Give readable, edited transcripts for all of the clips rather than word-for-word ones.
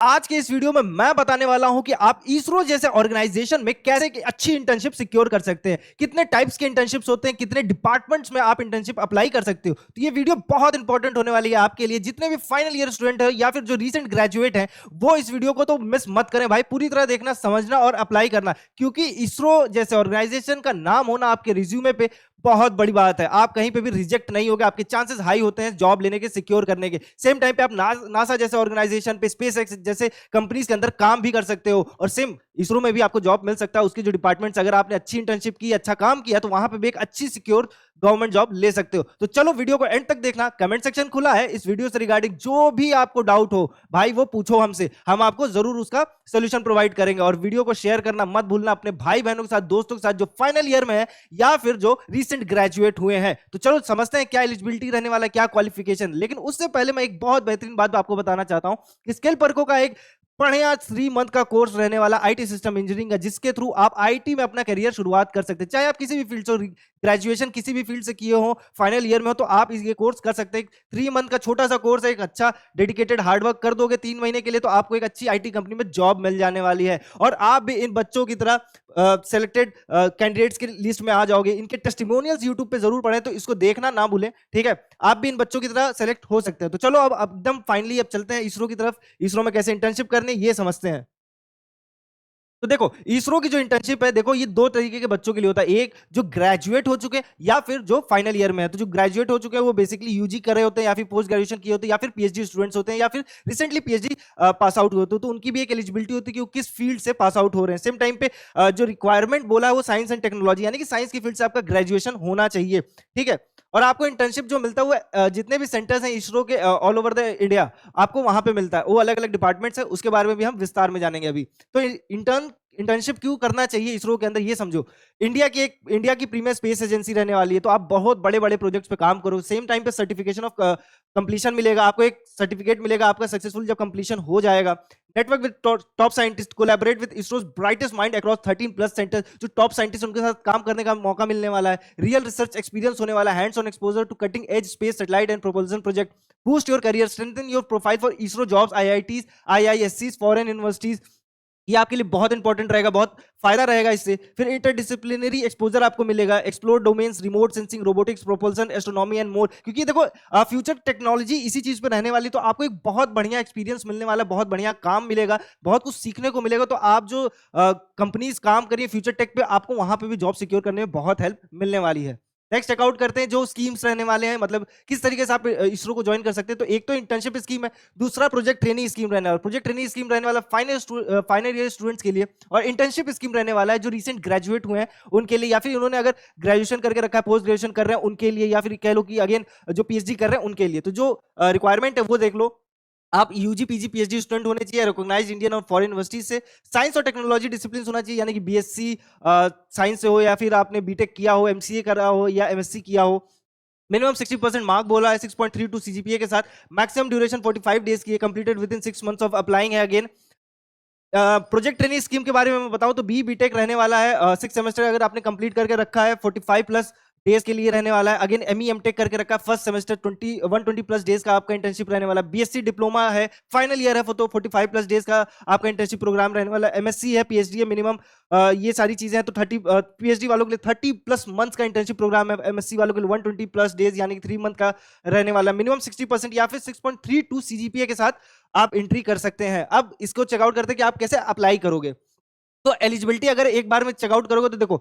आज के इस वीडियो में मैं बताने वाला हूं कि आप इसरो जैसे ऑर्गेनाइजेशन में कैसे एक अच्छी इंटर्नशिप सिक्योर कर सकते हैं, कितने टाइप्स के इंटर्नशिप्स होते हैं, कितने डिपार्टमेंट्स में आप इंटर्नशिप अप्लाई कर सकते हो। तो ये वीडियो बहुत इंपॉर्टेंट होने वाली है आपके लिए। जितने भी फाइनल ईयर स्टूडेंट है या फिर जो रीसेंट ग्रेजुएट हैं, वो इस वीडियो को तो मिस मत करें भाई, पूरी तरह देखना, समझना और अप्लाई करना, क्योंकि इसरो जैसे ऑर्गेनाइजेशन का नाम होना आपके रिज्यूमे पे बहुत बड़ी बात है। आप कहीं पे भी रिजेक्ट नहीं होगे, आपके चांसेस हाई होते हैं जॉब लेने के, सिक्योर करने के। सेम टाइम पे आप नासा जैसे ऑर्गेनाइजेशन पे, स्पेस एक्स जैसे कंपनीज के अंदर काम भी कर सकते हो, और सेम इसरो में भी आपको जॉब मिल सकता है। उसके जो डिपार्टमेंट्स, अगर आपने अच्छी इंटर्नशिप की, अच्छा काम किया, तो वहां पे भी एक अच्छी सिक्योर गवर्नमेंट जॉब ले सकते हो। तो चलो वीडियो को एंड तक देखना। कमेंट सेक्शन खुला है इस वीडियो से रिगार्डिंग, जो भी आपको डाउट हो भाई वो पूछो हमसे, हम आपको जरूर उसका सोल्यूशन प्रोवाइड करेंगे। और वीडियो को शेयर करना मत भूलना अपने भाई बहनों के साथ, दोस्तों के साथ जो फाइनल ईयर में है या फिर जो रिसेंट ग्रेजुएट हुए हैं। तो चलो समझते हैं क्या एलिजिबिलिटी रहने वाला है, क्या क्वालिफिकेशन। लेकिन उससे पहले मैं एक बहुत बेहतरीन बात आपको बताना चाहता हूं। स्किल परको का एक बढ़िया 3 मंथ का कोर्स रहने वाला आईटी सिस्टम इंजीनियरिंग का, जिसके थ्रू आप आईटी में अपना करियर शुरुआत कर सकते हैं। चाहे आप किसी भी फील्ड से, ग्रेजुएशन किसी भी फील्ड से किए हो, फाइनल ईयर में हो, तो आप ये कोर्स कर सकते हैं। 3 मंथ का छोटा सा कोर्स है, एक अच्छा डेडिकेटेड हार्डवर्क कर दोगे 3 महीने के लिए, तो आपको एक अच्छी आईटी कंपनी में जॉब मिल जाने वाली है। और आप भी इन बच्चों की तरह सेलेक्टेड कैंडिडेट्स की लिस्ट में आ जाओगे। इनके टेस्टिमोनियल्स यूट्यूब पे जरूर पढ़ें, तो इसको देखना ना भूलें, ठीक है। आप भी इन बच्चों की तरह सेलेक्ट हो सकते हैं। तो चलो अब एकदम फाइनली अब चलते हैं इसरो की तरफ। इसरो में कैसे इंटर्नशिप करनी ये समझते हैं। तो देखो, इसरो की जो इंटर्नशिप है, देखो ये 2 तरीके के बच्चों के लिए होता है। एक जो ग्रेजुएट हो चुके हैं या फिर जो फाइनल ईयर में है। तो जो ग्रेजुएट हो चुके हैं वो बेसिकली यूजी कर रहे होते हैं, या फिर पोस्ट ग्रेजुएशन किए होते हैं, या फिर पीएचडी स्टूडेंट्स होते हैं, या फिर रिसेंटली पीएचडी पास आउट हुए होते हैं। तो उनकी भी एक एलिजिबिलिटी होती है कि वो किस फील्ड से पास आउट हो रहे हैं। सेम टाइम पे जो रिक्वायरमेंट बोला है वो साइंस एंड टेक्नोलॉजी, यानी कि साइंस की फील्ड से आपका ग्रेजुएशन होना चाहिए, ठीक है। और आपको इंटर्नशिप जो मिलता है वो जितने भी सेंटर्स हैं इसरो के ऑल ओवर द इंडिया, आपको वहां पे मिलता है। वो अलग अलग डिपार्टमेंट्स है, उसके बारे में भी हम विस्तार में जानेंगे अभी। तो इंटर्नशिप क्यों करना चाहिए इसरो के अंदर, ये समझो। इंडिया की प्रीमियर स्पेस एजेंसी रहने वाली है, तो आप बहुत बड़े बड़े प्रोजेक्ट्स पे काम करो। सेम टाइम पे सर्टिफिकेशन ऑफ कंप्लीशन मिलेगा, आपको एक सर्टिफिकेट मिलेगा आपका सक्सेसफुल जब कंप्लीशन हो जाएगा। Network with top scientist, collaborate with ISRO's brightest mind across 13+ centre. जो टॉप साइंटिस्ट उनके साथ काम करने का मौका मिलने वाला है। रियल रिसर्च एक्सपीरियंस होने वाला है, hands on exposure to cutting edge space satellite and propulsion project. Boost your career, strengthen your profile for ISRO jobs, IITs, आईआईएससीज, फॉरेन यूनिवर्सिटीज। ये आपके लिए बहुत इंपॉर्टेंट रहेगा, बहुत फायदा रहेगा इससे। फिर इंटरडिसिप्लिनरी एक्सपोजर आपको मिलेगा, explore domains, remote sensing, robotics, propulsion, astronomy and more. क्योंकि देखो फ्यूचर टेक्नोलॉजी इसी चीज पे रहने वाली, तो आपको एक बहुत बढ़िया एक्सपीरियंस मिलने वाला, बहुत बढ़िया काम मिलेगा, बहुत कुछ सीखने को मिलेगा। तो आप जो कंपनीज काम करिए फ्यूचर टेक पे, आपको वहां पे भी जॉब सिक्योर करने में बहुत हेल्प मिलने वाली है। नेक्स्ट चेकआउट करते हैं जो स्कीम्स रहने वाले हैं, मतलब किस तरीके से आप इसरो को ज्वाइन कर सकते हैं। तो एक तो इंटर्नशिप स्कीम है, दूसरा प्रोजेक्ट ट्रेनिंग स्कीम रहने वाला। प्रोजेक्ट ट्रेनिंग स्कीम रहने वाला फाइनल ईयर स्टूडेंट्स के लिए, और इंटर्नशिप स्कीम रहने वाला है जो रिसेंट ग्रेजुएट हुए हैं उनके लिए, या फिर उन्होंने अगर ग्रेजुएशन करके रखा है, पोस्ट ग्रेजुएशन कर रहे हैं उनके लिए, या फिर कह लो कि अगेन जो पीएचडी कर रहे हैं उनके लिए। तो जो रिक्वायरमेंट है वो देख लो। आप यूजी पीजी पीएचडी स्टूडेंट होने चाहिए, रिकॉग्नाइज्ड इंडियन और फॉरेन यूनिवर्सिटीज से। साइंस और टेक्नोलॉजी डिसिप्लिन होना चाहिए, यानी कि बीएससी साइंस से हो, या फिर आपने बीटेक किया हो, एमसीए करा हो, या एमएससी किया हो। मिनिमम 60% मार्क बोला है, 6.32 सीजीपीए के साथ। मैक्सिमम ड्यूरेशन 45 डेज की है, completed within 6 months of applying है। अगेन प्रोजेक्ट ट्रेनिंग स्कीम के बारे में मैं बताऊं तो बीटेक रहने वाला है। 6 सेमेस्टर अगर आपने कंप्लीट करके रखा है, 45+ डेज के लिए रहने वाला है। अगेन एमई एमटेक करके रखा है, फर्स्ट सेमेस्टर 120+ डेज का आपका इंटर्नशिप रहने वाला है। बीएससी डिप्लोमा है, फाइनल ईयर है, तो 45+ डेज का आपका इंटर्नशिप प्रोग्राम रहने वाला है। एमएससी है, पीएचडी है, मिनिमम ये सारी चीजें हैं। तो 30 पीएचडी वालों के लिए 30+ मंथ्स का इंटर्नशिप प्रोग्राम है। एमएससी वालों के लिए 120+ डेज, यानी कि 3 मंथ का रहने वाला। मिनिमम 60% या फिर 6.32 सीजीपीए के साथ आप एंट्री कर सकते हैं। अब इसको चेकआउट करते हैं कि आप कैसे अप्लाई करोगे। तो एलिजिबिलिटी अगर एक बार में चेकआउट करोगे तो देखो,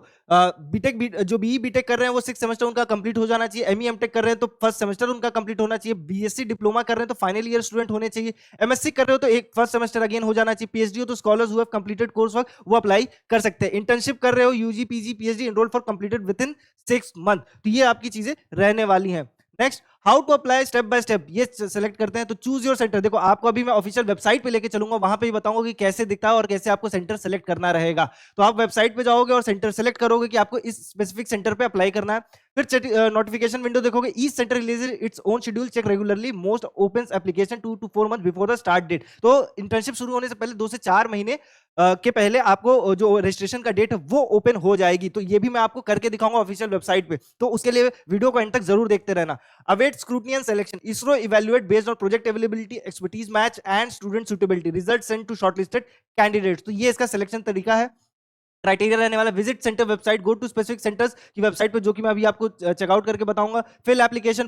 जो बीई बीटेक कर रहे हैं वो 6 सेमेस्टर उनका कंप्लीट हो जाना चाहिए। एमई एमटेक कर रहे हैं तो फर्स्ट सेमेस्टर उनका कंप्लीट होना चाहिए। बीएससी डिप्लोमा कर रहे हैं तो फाइनल ईयर स्टूडेंट होने चाहिए। एमएससी कर रहे हो तो एक फर्स्ट सेमेस्टर अगेन हो जाना चाहिए। पीएचडी हो तो scholars who have completed course work वो अप्लाई कर सकते हैं। इंटर्नशिप कर रहे हो, UG PG PhD, enrol for completed within 6 month. तो ये आपकी चीजें रहने वाली हैं। Next, how to apply step by step, ये सेलेक्ट करते हैं। तो चूज योर सेंटर, देखो आपको अभी मैं ऑफिशियल वेबसाइट पे लेके चलूंगा, वहां पे ही बताऊंगा कि कैसे दिखता है और कैसे आपको सेंटर सेलेक्ट करना रहेगा। तो आप वेबसाइट पे जाओगे और सेंटर सेलेक्ट करोगे कि आपको इस स्पेसिफिक सेंटर पे अप्लाई करना है। फिर नोटिफिकेशन विंडो देखोगे, each centre releases its own schedule, check regularly, most opens application 2 to 4 month before the start date. तो इंटर्नशिप शुरू होने से पहले 2 से 4 महीने के पहले आपको जो रजिस्ट्रेशन का डेट है वो ओपन हो जाएगी। तो ये भी मैं आपको करके दिखाऊंगा ऑफिशियल वेबसाइट पे, तो उसके लिए वीडियो को एंड तक जरूर देखते रहना। Await scrutiny and selection, ISRO evaluate based on project availability, expertise match and student suitability, result send to shortlisted candidates. तो ये इसका सिलेक्शन तरीका है। क्राइटेरिया रहने वाला, visit centre website, go to specific centres की वेबसाइट पे, जो कि मैं अभी आपको चेकआउट करके बताऊंगा। फिल एप्लीकेशन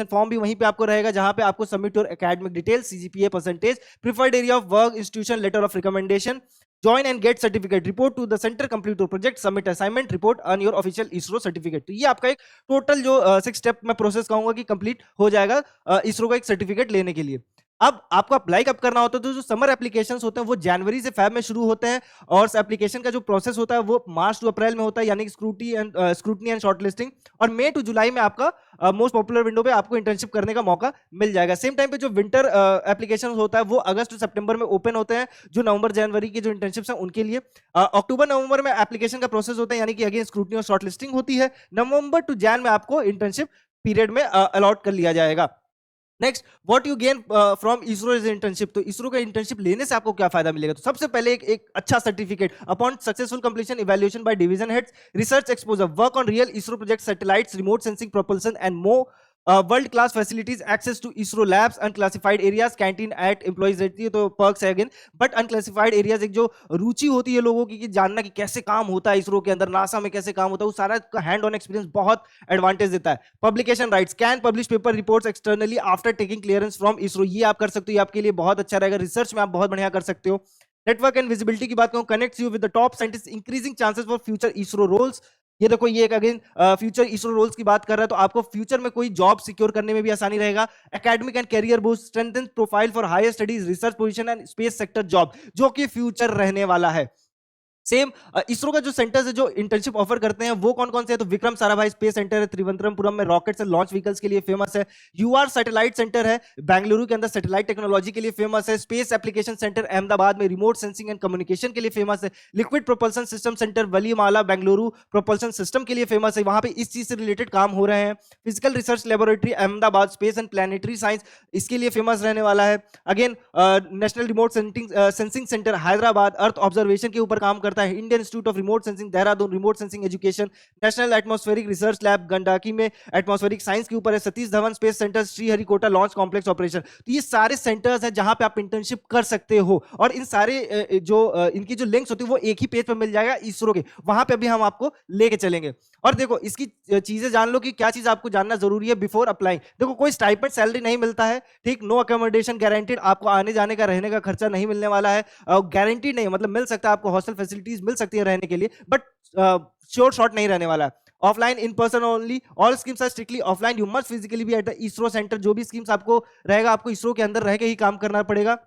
फॉर्म भी वहीं पे आपको रहेगा, जहां पे आपको submit your academic detail, CGPA percentage, preferred area of work, institution, letter of recommendation, join and get certificate, report to the centre, complete your project, submit assignment, report on your official ISRO certificate. तो ये आपका एक total जो 6 step मैं process कहूंगा कि complete हो जाएगा इसरो का एक सर्टिफिकेट लेने के लिए। अब आपको अप्लाई कब करना होता है, तो जो समर एप्लीकेशंस होते हैं वो जनवरी से फेब में शुरू होते हैं, और एप्लीकेशन का जो प्रोसेस होता है वो मार्च टू अप्रैल में होता है, यानी कि स्क्रूटनी एंड शॉर्टलिस्टिंग, और मई टू जुलाई में आपका मोस्ट पॉपुलर विंडो पे आपको इंटर्नशिप करने का मौका मिल जाएगा। सेम टाइम पे जो विंटर एप्लीकेशन होता है वो अगस्त टू सितंबर में ओपन होते हैं, जो नवंबर जनवरी की जो इंटर्नशिप्स हैं उनके लिए। अक्टूबर नवंबर में एप्लीकेशन का प्रोसेस होता है, यानी कि अगेन स्क्रूटनी और शॉर्टलिस्टिंग होती है। नवंबर टू जैन में आपको इंटर्नशिप पीरियड में अलॉट कर लिया जाएगा। Next, what you gain from ISRO is internship. तो इसरो का इंटर्नशिप लेने से आपको क्या फायदा मिलेगा, तो सबसे पहले एक अच्छा certificate upon successful completion evaluation by division heads, research exposure, work on real ISRO project, satellites, remote sensing, propulsion and more, world class facilities, access to ISRO labs, unclassified areas, canteen at employees रहती है, तो perks है again. But unclassified areas एक जो रुचि होती है लोगों की कि जानना कि कैसे काम होता है इसरो के अंदर, नासा में कैसे काम होता है, वो सारा हैंड ऑन एक्सपीरियंस बहुत एडवांटेज देता है। Publication rights, can publish paper reports externally after taking clearance from ISRO, ये आप कर सकते हो, ये आपके लिए बहुत अच्छा रहेगा, रिसर्च में आप बहुत बढ़िया कर सकते हो। नेटवर्क एंड विजिबिलिटी की बात करूं, connects you with the top scientist, increasing chances for future ISRO roles. ये देखो, ये एक अगेन फ्यूचर इसरो रोल्स की बात कर रहा है, तो आपको फ्यूचर में कोई जॉब सिक्योर करने में भी आसानी रहेगा। Academic and career boost, strengthen profile for higher studies, research position and space sector job, जो कि फ्यूचर रहने वाला है। सेम इसरो का जो सेंटर्स है जो इंटर्नशिप ऑफर करते हैं वो कौन कौन से हैं, तो विक्रम साराभाई स्पेस सेंटर है त्रिवेंद्रमपुरम में, रॉकेट्स एंड लॉन्च व्हीकल्स के लिए फेमस है। यूआर सैटेलाइट सेंटर है बेंगलुरु के अंदर, सैटेलाइट टेक्नोलॉजी के लिए फेमस है। स्पेस एप्लीकेशन सेंटर अहमदाबाद में, रिमोट सेंसिंग एंड कम्युनिकेशन के लिए फेमस है। Liquid propulsion system centre Valiamala Bengaluru, propulsion system के लिए फेमस है, वहां पे इस चीज से रिलेटेड काम हो रहे हैं। Physical research laboratory Ahmedabad, space and planetary science इसके लिए फेमस रहने वाला है। Again national remote sensing centre Hyderabad earth observation के ऊपर काम करता है। Indian institute of remote sensing Dehradun, remote sensing education. National atmospheric research lab Gadanki में एटमॉस्फेरिक साइंस के ऊपर है। Satish Dhawan space centre, Sriharikota launch complex operation. तो ये सारे सेंटर्स हैं जहां पे आप इंटर्नशिप कर सकते हो, और इन सारे इनकी जो लिंक्स होती है वो एक ही पेज पर मिल जाएगा इसरो के, वहां पे अभी हम आपको लेके चलेंगे। और देखो, इसकी चीजें जान लो कि क्या चीज आपको जानना जरूरी है बिफोर अप्लाइंग। देखो, कोई स्टाइपेंड सैलरी नहीं मिलता है, ठीक, नो अकोमोडेशन गारंटीड, आपको आने जाने का रहने का खर्चा नहीं मिलने वाला है, गारंटी नहीं, मतलब मिल सकता है आपको, हॉस्टल फैसिलिटीज मिल सकती है रहने के लिए, बट श्योर शॉट नहीं रहने वाला है। Offline in person only, all schemes are strictly offline, you must physically be at the ISRO centre. जो भी स्कीम्स आपको रहेगा, आपको इसरो के अंदर रह के ही काम करना पड़ेगा।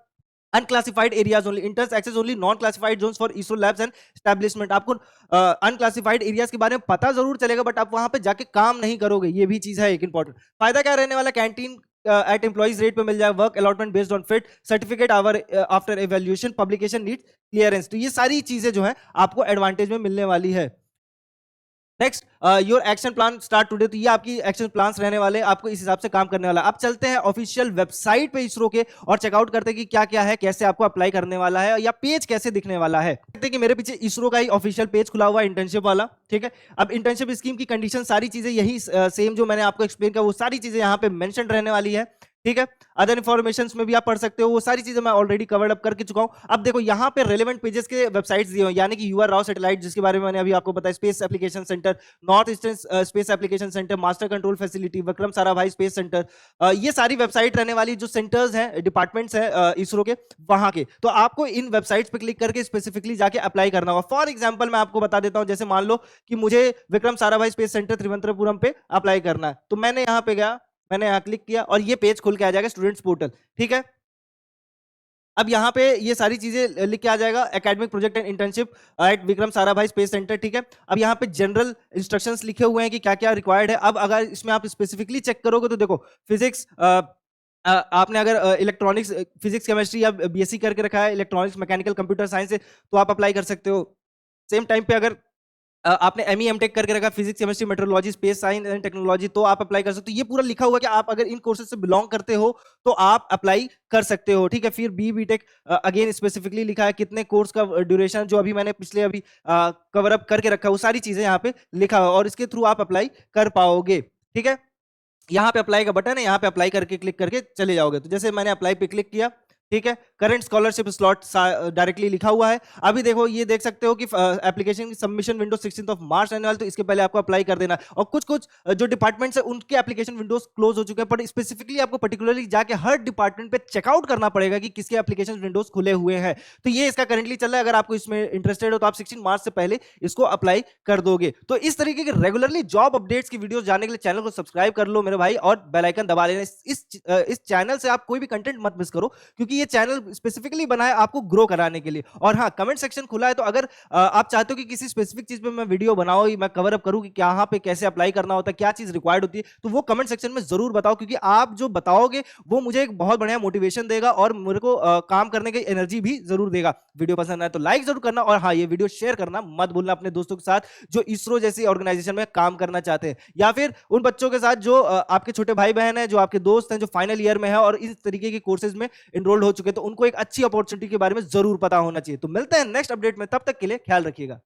Unclassified areas only, interns access only non classified zones for ISRO labs and establishment. आपको अनक्लासिफाइड एरियाज के बारे में पता जरूर चलेगा, बट आप वहां पे जाके काम नहीं करोगे, ये भी चीज है एक इंपॉर्टेंट। फायदा क्या रहने वाला, कैंटीन एट एम्प्लॉइज रेट पे मिल जाएगा, work allotment based on fit, certificate after evaluation, publication need clearance. तो ये सारी चीजें जो है आपको एडवांटेज में मिलने वाली है। Next, your action plan start today. तो ये आपकी एक्शन प्लान्स रहने वाले, आपको इस हिसाब से काम करने वाला। अब चलते हैं ऑफिशियल वेबसाइट पे इसरो के और चेकआउट करते हैं कि क्या क्या है, कैसे आपको अप्लाई करने वाला है, या पेज कैसे दिखने वाला है। देखते हैं कि मेरे पीछे इसरो का ही ऑफिशियल पेज खुला हुआ है, इंटर्नशिप वाला, ठीक है। अब इंटर्नशिप स्कीम की कंडीशन, सारी चीजें यही सेम जो मैंने आपको एक्सप्लेन किया, वो सारी चीजें यहाँ पे मेंशन रहने वाली है, ठीक है। अदर इन्फॉर्मेशन में भी आप पढ़ सकते हो, वो सारी चीजें मैं ऑलरेडी कवर्ड अप करके चुका हूं। अब देखो, यहाँ पे रेलेवेंट पेजेस के वेबसाइट्स दिए हुए, यानी कि यूआर राव सैटेलाइट, जिसके बारे में मैंने अभी आपको बताया, space application centre, north eastern space application centre, master control facility, Vikram Sarabhai space centre, ये सारी वेबसाइट रहने वाली, जो सेंटर्स हैं, डिपार्टमेंट्स हैं इसरो के, वहां के। तो आपको इन वेबसाइट्स पे क्लिक करके स्पेसिफिकली जाके अप्लाई करना होगा। फॉर एग्जाम्पल मैं आपको बता देता हूं, जैसे मान लो कि मुझे विक्रम साराभाई स्पेस सेंटर त्रिवेंद्रपुरम पे अप्लाई करना है, तो मैंने यहाँ पे गया, मैंने यहां क्लिक किया और ये पेज खुल के आ जाएगा, स्टूडेंट्स पोर्टल, ठीक है। अब यहाँ पे ये सारी चीजें लिख के आ जाएगा, academic project and internship at Vikram Sarabhai space centre, ठीक है। अब यहाँ पे जनरल इंस्ट्रक्शंस लिखे हुए हैं कि क्या क्या रिक्वायर्ड है। अब अगर इसमें आप स्पेसिफिकली चेक करोगे तो देखो, फिजिक्स, आपने अगर इलेक्ट्रॉनिक्स, फिजिक्स केमिस्ट्री या बीएससी करके रखा है, इलेक्ट्रॉनिक्स मैकेनिकल कंप्यूटर साइंस से, तो आप अप्लाई कर सकते हो। सेम टाइम पे अगर आपने एमई एमटेक करके रखा, physics chemistry metrology space science and technology, तो आप अप्लाई कर सकते हो। ये पूरा लिखा हुआ है कि आप अगर इन कोर्सेज से बिलोंग करते हो तो आप अप्लाई कर सकते हो, ठीक है। फिर बी बीटेक अगेन स्पेसिफिकली लिखा है, कितने कोर्स का ड्यूरेशन, जो अभी मैंने पिछले अभी कवर अप करके रखा है, वो सारी चीजें यहाँ पे लिखा हुआ है और इसके थ्रू आप अप्लाई कर पाओगे, ठीक है। यहाँ पे अप्लाई का बटन है, यहाँ पे अप्लाई करके क्लिक करके चले जाओगे। तो जैसे मैंने अप्लाई पे क्लिक किया, ठीक है, करंट स्कॉलरशिप स्लॉट डायरेक्टली लिखा हुआ है। अभी देखो ये देख सकते हो कि एप्लीकेशन की सबमिशन विंडो 16 मार्च आने वाली, तो इसके पहले आपको अप्लाई कर देना। और कुछ कुछ जो डिपार्टमेंट्स है उनके एप्लीकेशन विंडोज क्लोज हो चुके हैं, पर स्पेसिफिकली आपको पर्टिकुलरली जाके हर डिपार्टमेंट पे चेकआउट करना पड़ेगा कि किसके एप्लीकेशन विंडोज खुले हुए हैं। तो ये इसका करंटली चल रहा है। अगर आपको इसमें इंटरेस्टेड हो तो आप 16 मार्च से पहले इसको अप्लाई कर दोगे। तो इस तरीके के रेगुलरली जॉब अपडेट्स की वीडियोस जानने के लिए चैनल को सब्सक्राइब कर लो मेरे भाई, और बेल आइकन दबा लेना। इस चैनल से आप कोई भी कंटेंट मत मिस करो, क्योंकि ये चैनल स्पेसिफिकली बना है आपको ग्रो कराने के लिए। और हाँ, कमेंट सेक्शन खुला है, तो अगर आप चाहते हो कि किसी स्पेसिफिक चीज पे मैं वीडियो बनाऊं, मैं कवर अप करूं कि यहाँ पे कैसे अप्लाई करना होता है, क्या चीज रिक्वायर्ड होती है, तो वो कमेंट सेक्शन में जरूर बताओ, क्योंकि आप जो बताओगे वो मुझे एक बहुत बढ़िया मोटिवेशन देगा और मेरे को काम करने की एनर्जी भी जरूर देगा। वीडियो पसंद आए तो लाइक जरूर करना, और हाँ, ये वीडियो शेयर करना मत भूलना अपने दोस्तों के साथ जो इसरो जैसी ऑर्गेनाइजेशन में काम करना चाहते हैं, या फिर उन बच्चों के साथ जो आपके छोटे भाई बहन है, जो आपके दोस्त हैं, जो फाइनल ईयर में है और इस तरीके के कोर्सेज में इनरोल्ड हो चुके हैं, तो उनको एक अच्छी अपॉर्चुनिटी के बारे में जरूर पता होना चाहिए। तो मिलते हैं नेक्स्ट अपडेट में, तब तक के लिए ख्याल रखिएगा।